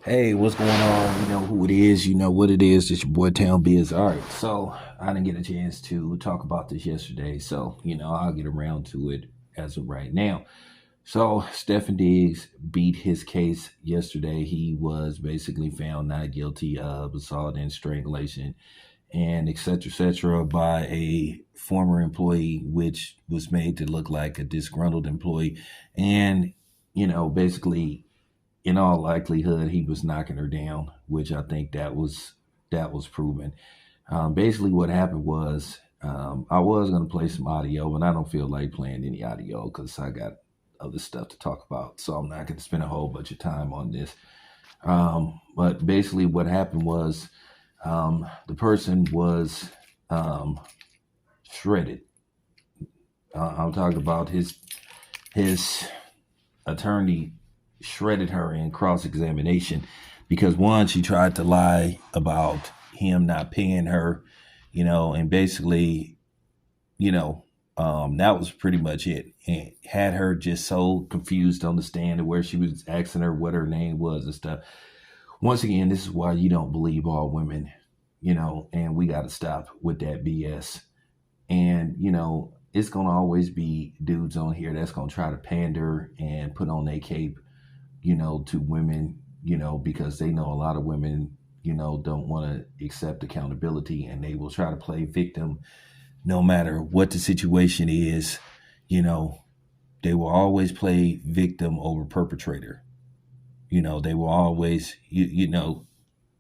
Hey, what's going on? You know who it is, you know what it is. It's your boy Town Biz. All right, so I didn't get a chance to talk about this yesterday, so I'll get around to it as of right now. So Stephen Diggs beat his case yesterday. He was basically found not guilty of assault and strangulation and et cetera, by a former employee, which was made to look like a disgruntled employee. And, basically in all likelihood, he was knocking her down, which I think that was proven. Basically, what happened was I was going to play some audio, and I don't feel like playing any audio because I got other stuff to talk about. So I'm not going to spend a whole bunch of time on this. But basically, what happened was the person was um, shredded. I'm talking about his attorney shredded her in cross examination because one, she tried to lie about him not paying her, and basically, you know, that was pretty much it. And had her just so confused on the stand where she was asking her what her name was and stuff. Once again, this is why you don't believe all women, and we got to stop with that BS. And, it's going to always be dudes on here that's going to try to pander and put on their cape, to women, because they know a lot of women, don't want to accept accountability and they will try to play victim no matter what the situation is. You know, they will always play victim over perpetrator. They will always,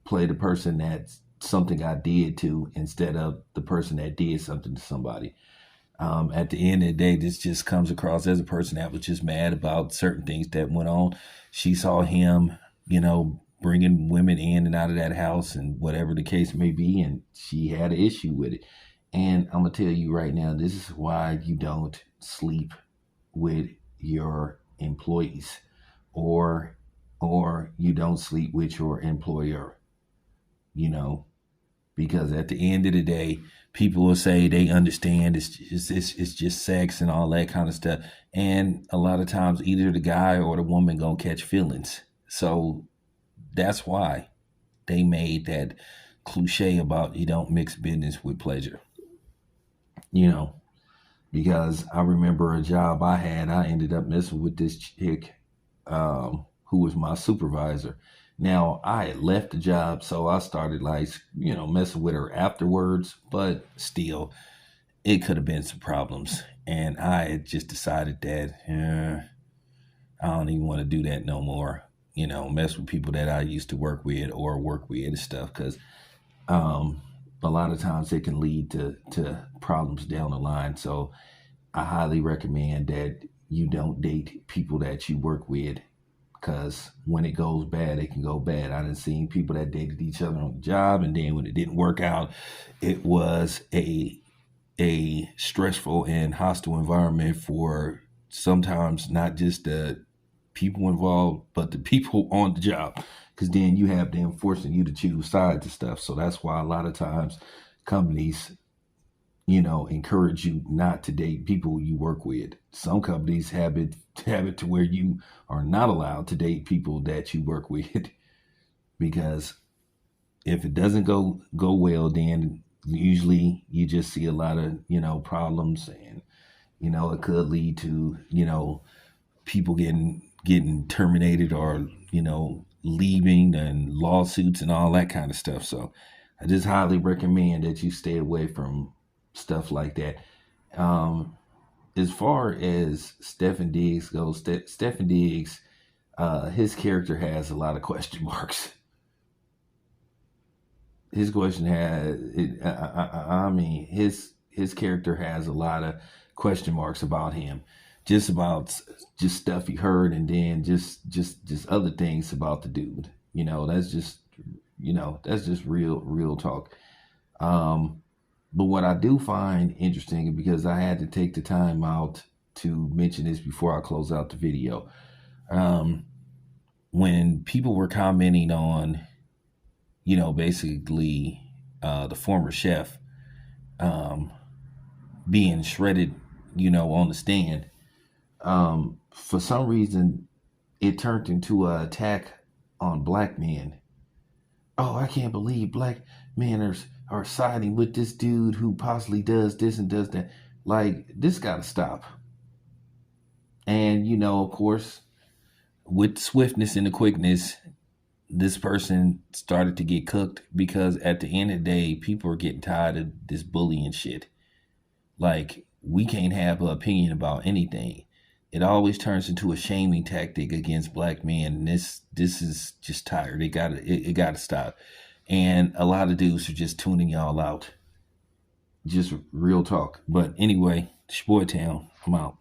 play the person that something I did to instead of the person that did something to somebody. At the end of the day, this just comes across as a person that was just mad about certain things that went on. She saw him, bringing women in and out of that house and whatever the case may be, and she had an issue with it. And I'm gonna tell you right now, this is why you don't sleep with your employees, or you don't sleep with your employer. You know, because at the end of the day, people will say they understand it's just sex and all that kind of stuff, and a lot of times either the guy or the woman gonna catch feelings. So that's why they made that cliche about you don't mix business with pleasure. You know, because I remember a job I had, I ended up messing with this chick who was my supervisor. Now I had left the job, so I started like, messing with her afterwards, but still, it could have been some problems. And I had just decided that I don't even want to do that no more. Mess with people that I used to work with or work with and stuff, because um, a lot of times it can lead to problems down the line. So I highly recommend that you don't date people that you work with, because when it goes bad, it can go bad. I done seen people that dated each other on the job, and then when it didn't work out, it was a stressful and hostile environment for sometimes not just the people involved, but the people on the job. Because then you have them forcing you to choose sides and stuff. So that's why a lot of times companies, encourage you not to date people you work with. Some companies have it to where you are not allowed to date people that you work with because if it doesn't go well, then usually you just see a lot of problems, and it could lead to people getting terminated, or leaving, and lawsuits and all that kind of stuff. So I just highly recommend that you stay away from stuff like that. Um, as far as Stephen Diggs goes, Stephen Diggs, his character has a lot of question marks. His question has, I mean, his character has a lot of question marks about him, just about just stuff he heard, and then just other things about the dude. That's just real talk. Um, but what I do find interesting, because I had to take the time out to mention this before I close out the video, um, when people were commenting on, basically the former chef um, being shredded, on the stand, for some reason, it turned into an attack on black men. Oh, I can't believe black men are siding with this dude who possibly does this and does that. Like, this gotta stop. And, of course, with the swiftness and the quickness, this person started to get cooked because at the end of the day, people are getting tired of this bullying shit. Like, we can't have an opinion about anything. It always turns into a shaming tactic against black men. And this is just tired. It gotta stop. And a lot of dudes are just tuning y'all out. Just real talk. But anyway, it's your boy Town. I'm out.